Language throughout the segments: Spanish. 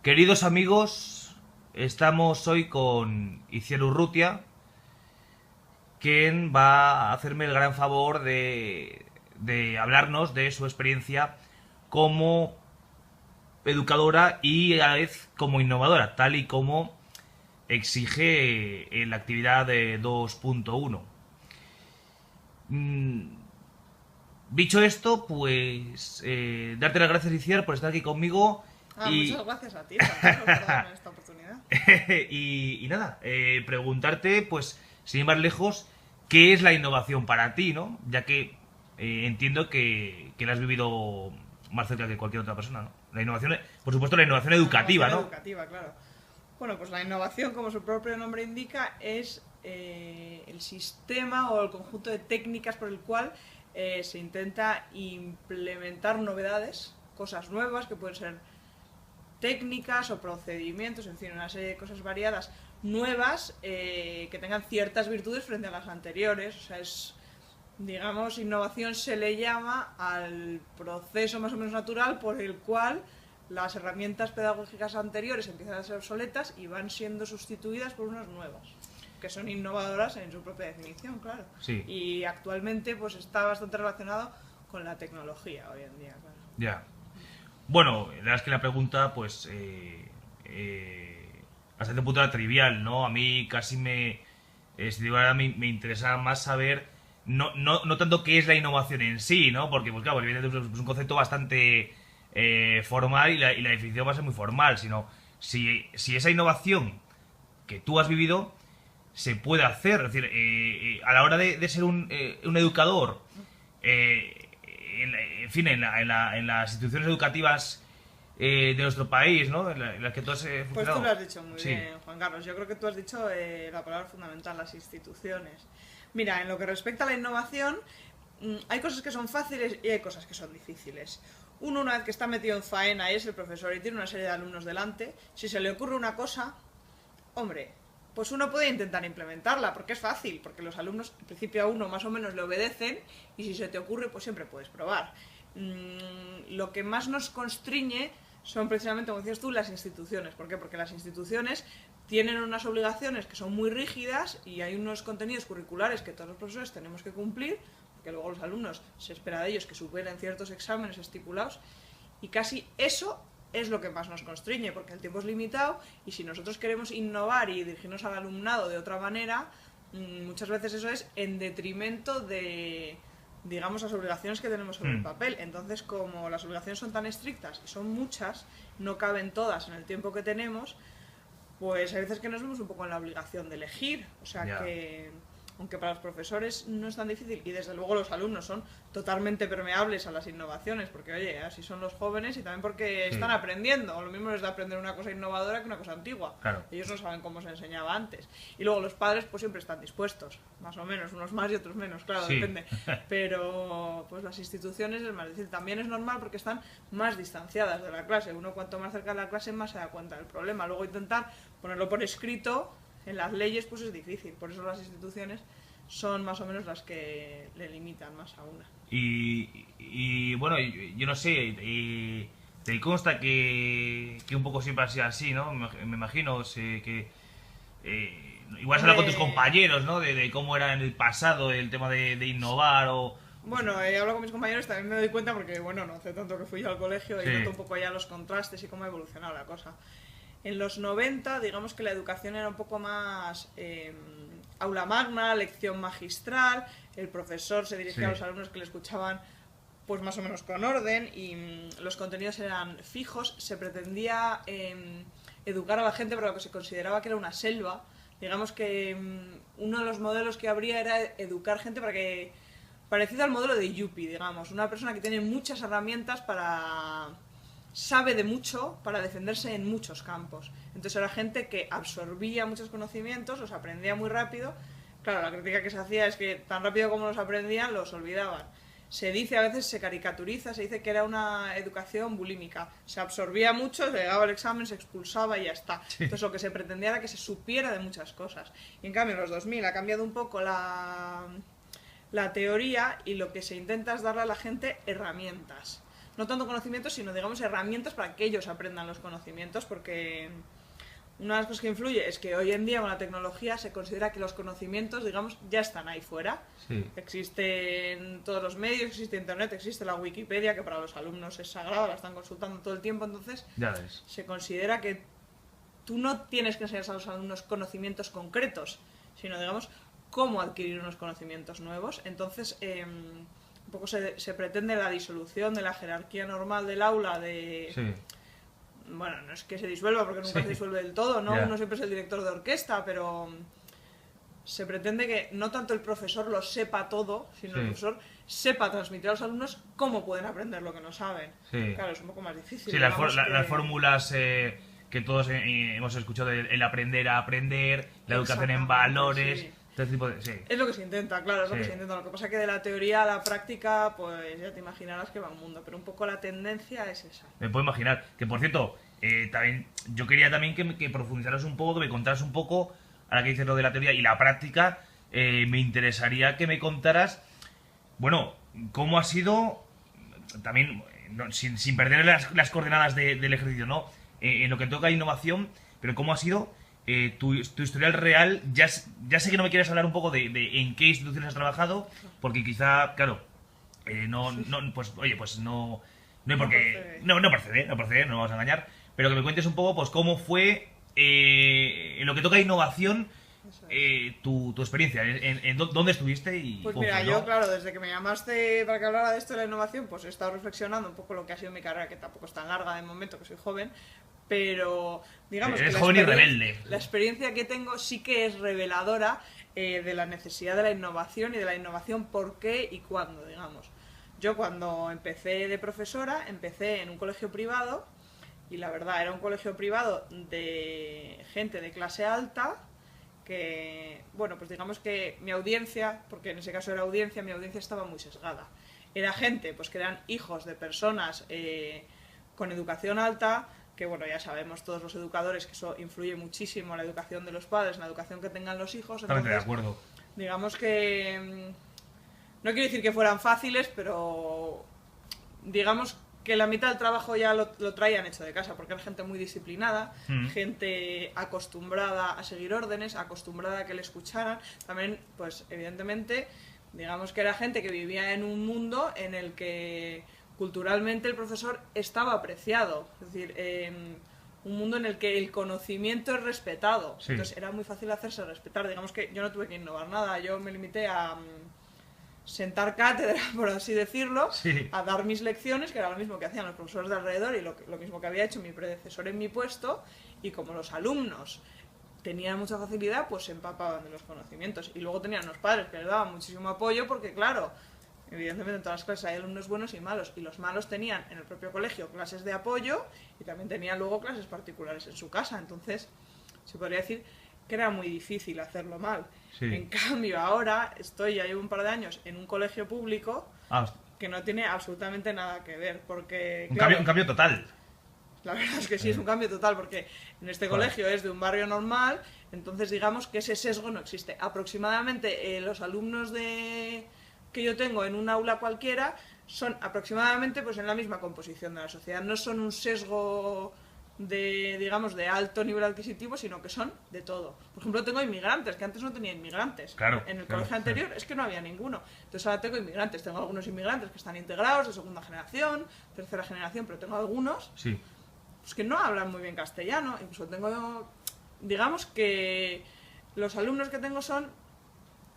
Queridos amigos, estamos hoy con Itziar Urrutia, quien va a hacerme el gran favor de hablarnos de su experiencia como educadora y a la vez como innovadora, tal y como exige en la actividad de 2.1. Dicho esto, pues darte las gracias, Itziar, por estar aquí conmigo. Muchas gracias a ti también por darme esta oportunidad. y nada, preguntarte, pues, sin ir más lejos, ¿qué es la innovación para ti, no? Ya que entiendo que la has vivido más cerca que cualquier otra persona, ¿no? La innovación, por supuesto, la innovación educativa, ¿no? Educativa, claro. Bueno, pues la innovación, como su propio nombre indica, es el sistema o el conjunto de técnicas por el cual se intenta implementar novedades, cosas nuevas que pueden ser técnicas o procedimientos, en fin, una serie de cosas variadas, nuevas, que tengan ciertas virtudes frente a las anteriores. O sea, es, digamos, innovación se le llama al proceso más o menos natural por el cual las herramientas pedagógicas anteriores empiezan a ser obsoletas y van siendo sustituidas por unas nuevas, que son innovadoras en su propia definición, claro. Sí. Y actualmente pues está bastante relacionado con la tecnología hoy en día, claro. Ya. Bueno, la verdad es que la pregunta, pues, hasta este punto era trivial, ¿no? A mí casi si digo la verdad, me interesa más saber, no tanto qué es la innovación en sí, ¿no? Porque, pues claro, evidentemente es un concepto bastante formal y la definición va a ser muy formal, sino si esa innovación que tú has vivido se puede hacer, es decir, a la hora de ser un educador, en fin, en las instituciones educativas de nuestro país, ¿no? En las que tú has Pues funcionado. tú lo has dicho muy Sí. bien, Juan Carlos. Yo creo que tú has dicho la palabra fundamental, las instituciones. Mira, en lo que respecta a la innovación, hay cosas que son fáciles y hay cosas que son difíciles. Uno, una vez que está metido en faena y es el profesor y tiene una serie de alumnos delante, si se le ocurre una cosa, hombre, pues uno puede intentar implementarla, porque es fácil, porque los alumnos, en principio a uno más o menos le obedecen, y si se te ocurre, pues siempre puedes probar. Lo que más nos constriñe son precisamente, como decías tú, las instituciones. ¿Por qué? Porque las instituciones tienen unas obligaciones que son muy rígidas y hay unos contenidos curriculares que todos los profesores tenemos que cumplir, porque luego los alumnos se espera de ellos que superen ciertos exámenes estipulados, y casi eso es lo que más nos constriñe, porque el tiempo es limitado y si nosotros queremos innovar y dirigirnos al alumnado de otra manera, muchas veces eso es en detrimento de, digamos, las obligaciones que tenemos sobre el papel. Entonces, como las obligaciones son tan estrictas y son muchas, no caben todas en el tiempo que tenemos, pues hay veces que nos vemos un poco en la obligación de elegir. O sea que, aunque para los profesores no es tan difícil, y desde luego los alumnos son totalmente permeables a las innovaciones, porque oye, así son los jóvenes y también porque están aprendiendo. Lo mismo les da aprender una cosa innovadora que una cosa antigua. Claro. Ellos no saben cómo se enseñaba antes. Y luego los padres pues siempre están dispuestos, más o menos, unos más y otros menos, claro, Sí. depende. Pero pues las instituciones es más difícil. También es normal porque están más distanciadas de la clase. Uno cuanto más cerca de la clase más se da cuenta del problema. Luego intentar ponerlo por escrito en las leyes pues es difícil, por eso las instituciones son más o menos las que le limitan más a una. Y bueno, yo no sé, te consta que un poco siempre ha sido así, ¿no? Me imagino que igual se habla con tus compañeros, ¿no? De cómo era en el pasado el tema de innovar o... Bueno, hablo con mis compañeros y también me doy cuenta porque, bueno, no hace tanto que fui yo al colegio y Sí. noto un poco ya los contrastes y cómo ha evolucionado la cosa. En los 90, digamos que la educación era un poco más aula magna, lección magistral, el profesor se dirigía a los alumnos que le escuchaban pues más o menos con orden y los contenidos eran fijos, se pretendía educar a la gente para lo que se consideraba que era una selva. Digamos que uno de los modelos que habría era educar gente para que, parecido al modelo de Yuppie, digamos, una persona que tiene muchas herramientas sabe de mucho para defenderse en muchos campos. Entonces era gente que absorbía muchos conocimientos, los aprendía muy rápido. Claro, la crítica que se hacía es que tan rápido como los aprendían, los olvidaban. Se dice, a veces se caricaturiza, se dice que era una educación bulímica. Se absorbía mucho, se llegaba el examen, se expulsaba y ya está. Entonces lo que se pretendía era que se supiera de muchas cosas. Y en cambio en los 2000 ha cambiado un poco la teoría y lo que se intenta es darle a la gente herramientas. no tanto conocimientos, sino digamos herramientas para que ellos aprendan los conocimientos, porque una de las cosas que influye es que hoy en día con la tecnología se considera que los conocimientos, digamos, ya están ahí fuera. Sí. Existen todos los medios, existe internet, existe la Wikipedia, que para los alumnos es sagrada, la están consultando todo el tiempo, entonces Ya ves. se considera que tú no tienes que enseñar a los alumnos conocimientos concretos, sino, digamos, cómo adquirir unos conocimientos nuevos. Entonces, un poco se pretende la disolución de la jerarquía normal del aula, de... Sí. Bueno, no es que se disuelva porque nunca Sí. se disuelve del todo, ¿no? Ya. Uno siempre es el director de orquesta, pero se pretende que no tanto el profesor lo sepa todo, sino Sí. el profesor sepa transmitir a los alumnos cómo pueden aprender lo que no saben. Sí. Claro, es un poco más difícil. Sí, las, digamos que- las fórmulas que todos hemos escuchado, el aprender a aprender, la educación en Exactamente, valores, sí. este tipo de... Sí. Es lo que se intenta, claro, es lo Sí. que se intenta. Lo que pasa es que de la teoría a la práctica, pues ya te imaginarás que va un mundo, pero un poco la tendencia es esa. Me puedo imaginar. Que por cierto, también yo quería también que profundizaras un poco, que me contaras un poco, ahora que dices lo de la teoría y la práctica, me interesaría que me contaras, bueno, cómo ha sido, también, sin perder las coordenadas del ejercicio, ¿no? En lo que toca a innovación, pero cómo ha sido tu historial real. Ya sé que no me quieres hablar un poco de en qué instituciones has trabajado, porque quizá, claro, pues oye, pues no hay por qué, no procede, no vamos a engañar, pero que me cuentes un poco, pues cómo fue en lo que toca a innovación, Eso es. tu experiencia, dónde estuviste y Pues cómo mira, fue, yo, ¿no? claro, desde que me llamaste para que hablara de esto de la innovación, pues he estado reflexionando un poco lo que ha sido mi carrera, que tampoco es tan larga de momento, que soy joven, pero digamos Eres que joven y rebelde. la experiencia que tengo sí que es reveladora de la necesidad de la innovación y de la innovación por qué y cuándo, digamos. Yo cuando empecé de profesora, empecé en un colegio privado, y la verdad era un colegio privado de gente de clase alta, que, bueno, pues digamos que mi audiencia, porque en ese caso era audiencia, mi audiencia estaba muy sesgada. Era gente, pues que eran hijos de personas con educación alta, que bueno, ya sabemos todos los educadores que eso influye muchísimo en la educación de los padres, en la educación que tengan los hijos. Totalmente de Entonces, acuerdo. digamos que no quiero decir que fueran fáciles, pero digamos que la mitad del trabajo ya lo traían hecho de casa, porque era gente muy disciplinada, gente acostumbrada a seguir órdenes, acostumbrada a que le escucharan. También, pues evidentemente, digamos que era gente que vivía en un mundo en el que culturalmente el profesor estaba apreciado. Es decir, un mundo en el que el conocimiento es respetado. Sí. Entonces era muy fácil hacerse respetar. Digamos que yo no tuve que innovar nada, yo me limité a sentar cátedra, por así decirlo, Sí. a dar mis lecciones, que era lo mismo que hacían los profesores de alrededor y lo mismo que había hecho mi predecesor en mi puesto, y como los alumnos tenían mucha facilidad, pues se empapaban de los conocimientos. Y luego tenían los padres que les daban muchísimo apoyo, porque claro, evidentemente en todas las clases hay alumnos buenos y malos, y los malos tenían en el propio colegio clases de apoyo y también tenían luego clases particulares en su casa. Entonces se podría decir que era muy difícil hacerlo mal. Sí. En cambio, ahora ya llevo un par de años en un colegio público Ah, que no tiene absolutamente nada que ver, porque un claro, cambio total. la verdad es que sí, es un cambio total, porque en este colegio es de un barrio normal, entonces digamos que ese sesgo no existe. Aproximadamente los alumnos que yo tengo en un aula cualquiera son aproximadamente pues en la misma composición de la sociedad, no son un sesgo digamos, de alto nivel adquisitivo, sino que son de todo. Por ejemplo, tengo inmigrantes, que antes no tenía inmigrantes. Claro, En el claro, colegio anterior es que no había ninguno. Entonces ahora tengo inmigrantes. Tengo algunos inmigrantes que están integrados, de segunda generación, tercera generación, pero tengo algunos Sí. pues, que no hablan muy bien castellano. Incluso tengo, digamos que los alumnos que tengo son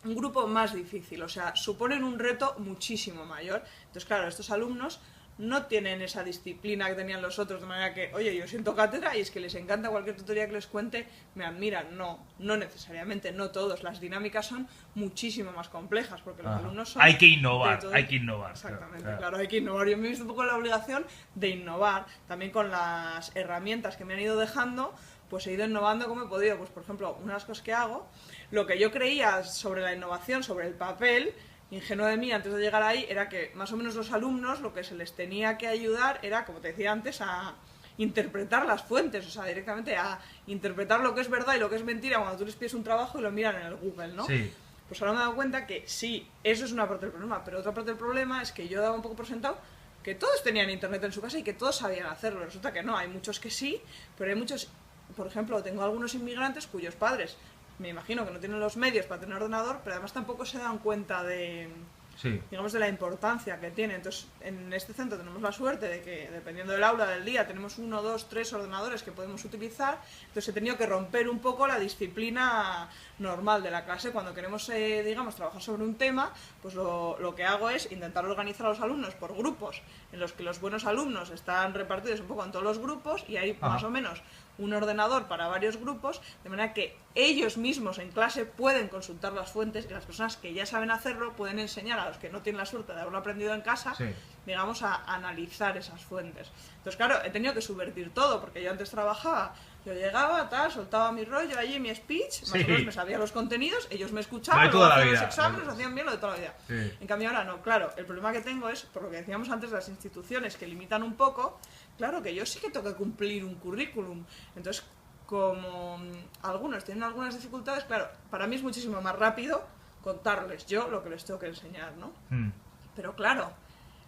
un grupo más difícil, o sea, suponen un reto muchísimo mayor. Entonces, claro, estos alumnos no tienen esa disciplina que tenían los otros, de manera que, oye, yo siento cátedra y es que les encanta cualquier tutoría que les cuente, me admiran. No necesariamente, no todos. Las dinámicas son muchísimo más complejas, porque los alumnos son... Hay que innovar, de todo. hay que innovar. Exactamente, claro, hay que innovar. Yo me he visto un poco la obligación de innovar, también con las herramientas que me han ido dejando, pues he ido innovando como he podido. Pues, por ejemplo, una de las cosas que hago, lo que yo creía sobre la innovación, sobre el papel, ingenuo de mí antes de llegar ahí, era que más o menos los alumnos lo que se les tenía que ayudar era, como te decía antes, a interpretar las fuentes, o sea, directamente a interpretar lo que es verdad y lo que es mentira cuando tú les pides un trabajo y lo miran en el Google, ¿no? Sí. Pues ahora me he dado cuenta que sí, eso es una parte del problema, pero otra parte del problema es que yo daba un poco por sentado que todos tenían internet en su casa y que todos sabían hacerlo. Resulta que no, hay muchos que sí, pero hay muchos, por ejemplo, tengo algunos inmigrantes cuyos padres, me imagino que no tienen los medios para tener ordenador, pero además tampoco se dan cuenta de, Sí. digamos, de la importancia que tiene. Entonces, en este centro tenemos la suerte de que, dependiendo del aula del día, tenemos 1, 2, 3 ordenadores que podemos utilizar. Entonces he tenido que romper un poco la disciplina normal de la clase. Cuando queremos, digamos, trabajar sobre un tema, pues lo que hago es intentar organizar a los alumnos por grupos, en los que los buenos alumnos están repartidos un poco en todos los grupos, y hay más o menos un ordenador para varios grupos, de manera que ellos mismos en clase pueden consultar las fuentes, y las personas que ya saben hacerlo pueden enseñar a los que no tienen la suerte de haberlo aprendido en casa, Sí. digamos, a analizar esas fuentes. Entonces, claro, he tenido que subvertir todo, porque yo antes trabajaba, yo llegaba, tal, soltaba mi rollo allí, mi speech, más Sí. o menos me sabía los contenidos, ellos me escuchaban, Lo de toda luego la hacían vida. los exámenes, hacían bien lo de toda la vida. Sí. En cambio ahora no, claro, el problema que tengo es, por lo que decíamos antes, las instituciones que limitan un poco, claro que yo sí que tengo que cumplir un currículum. Entonces, como algunos tienen algunas dificultades, claro, para mí es muchísimo más rápido contarles yo lo que les tengo que enseñar, ¿no? Mm. Pero claro,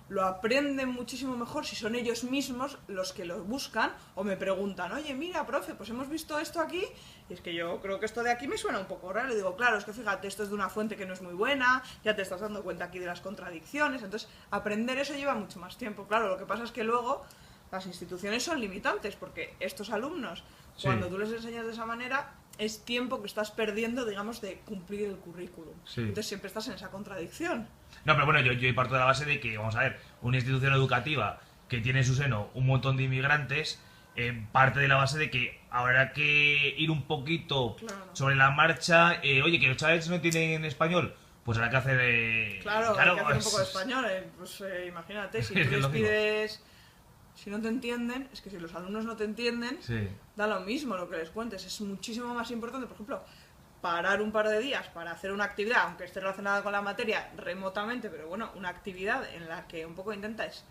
lo aprenden muchísimo mejor si son ellos mismos los que lo buscan o me preguntan, oye, mira, profe, pues hemos visto esto aquí, y es que yo creo que esto de aquí me suena un poco raro. Y digo, claro, es que fíjate, esto es de una fuente que no es muy buena, ya te estás dando cuenta aquí de las contradicciones. Entonces, aprender eso lleva mucho más tiempo. Claro, lo que pasa es que luego las instituciones son limitantes, porque estos alumnos, Sí. cuando tú les enseñas de esa manera, es tiempo que estás perdiendo, digamos, de cumplir el currículum. Sí. Entonces siempre estás en esa contradicción. No, pero bueno, yo parto de la base de que, vamos a ver, una institución educativa que tiene en su seno un montón de inmigrantes, parte de la base de que habrá que ir un poquito Claro. sobre la marcha. Oye, que los chavales no tienen español, pues habrá que hacer... Claro, hay que hacer un es- poco de español. Pues imagínate, si Es tú les lógico. pides... Si no te entienden, es que si los alumnos no te entienden, Sí. da lo mismo lo que les cuentes. Es muchísimo más importante, por ejemplo, parar un par de días para hacer una actividad, aunque esté relacionada con la materia remotamente, pero bueno, una actividad en la que un poco intentas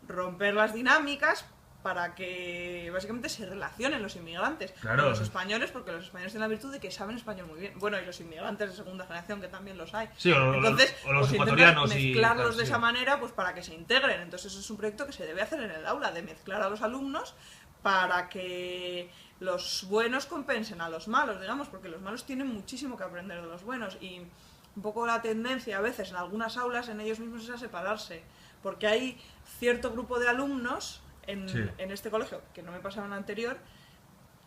romper las dinámicas para que básicamente se relacionen los inmigrantes Claro. con los españoles, porque los españoles tienen la virtud de que saben español muy bien. Bueno, y los inmigrantes de segunda generación, que también los hay. Sí, o Entonces, o los pues intentas ecuatorianos y mezclarlos tal, de sí. esa manera, pues para que se integren. Entonces, eso es un proyecto que se debe hacer en el aula, de mezclar a los alumnos para que los buenos compensen a los malos, digamos, porque los malos tienen muchísimo que aprender de los buenos, y un poco la tendencia a veces en algunas aulas en ellos mismos es a separarse, porque hay cierto grupo de alumnos Sí. en este colegio, que no me pasaba en el anterior,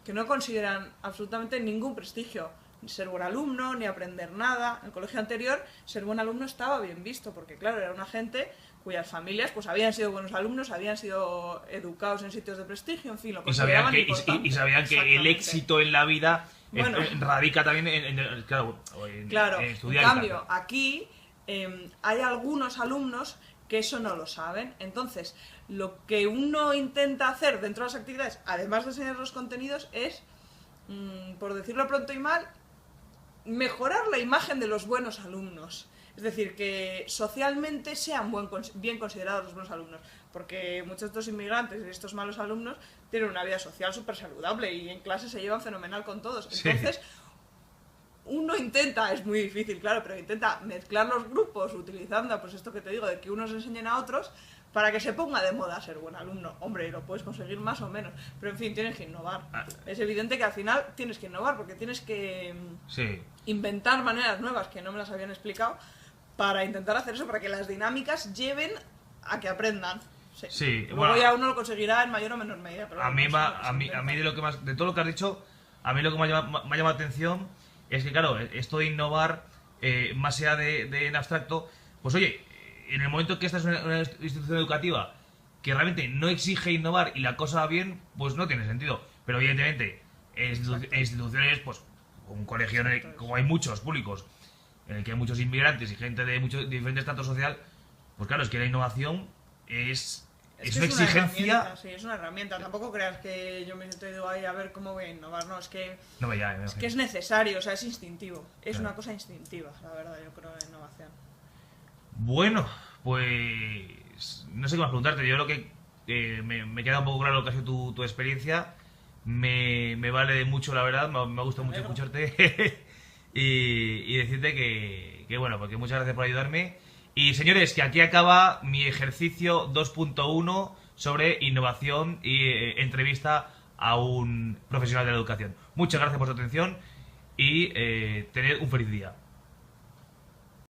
que no consideran absolutamente ningún prestigio ni ser buen alumno, ni aprender nada. En el colegio anterior, ser buen alumno estaba bien visto, porque claro, era una gente cuyas familias pues habían sido buenos alumnos, habían sido educados en sitios de prestigio, en fin, lo Y sabían consideraban que, importante. y sabían que el Exactamente. éxito en la vida Bueno. radica también claro, Claro, en en estudiar. y tal. cambio, aquí hay algunos alumnos que eso no lo saben. Entonces, lo que uno intenta hacer dentro de las actividades, además de enseñar los contenidos, es, por decirlo pronto y mal, mejorar la imagen de los buenos alumnos. Es decir, que socialmente sean bien considerados los buenos alumnos. Porque muchos de estos inmigrantes y estos malos alumnos tienen una vida social súper saludable y en clase se llevan fenomenal con todos. Sí. Entonces, uno intenta, es muy difícil, claro, pero intenta mezclar los grupos utilizando, pues esto que te digo, de que unos enseñen a otros para que se ponga de moda ser buen alumno. Hombre, lo puedes conseguir más o menos, pero en fin, tienes que innovar. Ah. Es evidente que al final tienes que innovar, porque tienes que Sí. inventar maneras nuevas que no me las habían explicado para intentar hacer eso, para que las dinámicas lleven a que aprendan. Sí, Luego bueno, ya uno lo conseguirá en mayor o menor medida. Pero A mí, bueno, es lo que se a mí intenta. de lo que más, de todo lo que has dicho, a mí lo que me ha llamado la atención es que, claro, esto de innovar, más allá de en abstracto, pues oye, en el momento que esta es una institución educativa que realmente no exige innovar y la cosa va bien, pues no tiene sentido. Pero evidentemente, en instituciones, pues un colegio en el- como hay muchos públicos, en el que hay muchos inmigrantes y gente de mucho diferente estatus social, pues claro, es que la innovación es Es una que exigencia. herramienta, sí, es una herramienta. Tampoco creas que yo me siento y digo, ay, a ver cómo voy a innovar. No, es que No me llame, es necesario, o sea, es instintivo. Es Claro. una cosa instintiva, la verdad, yo creo, la innovación. Bueno, pues no sé qué más preguntarte. Yo creo que me queda un poco claro lo que ha sido tu experiencia. Me vale mucho, la verdad. Me ha gustado mucho alegro. escucharte y decirte que, bueno, porque muchas gracias por ayudarme Y señores, que aquí acaba mi ejercicio 2.1 sobre innovación y entrevista a un profesional de la educación. Muchas gracias por su atención y tened un feliz día.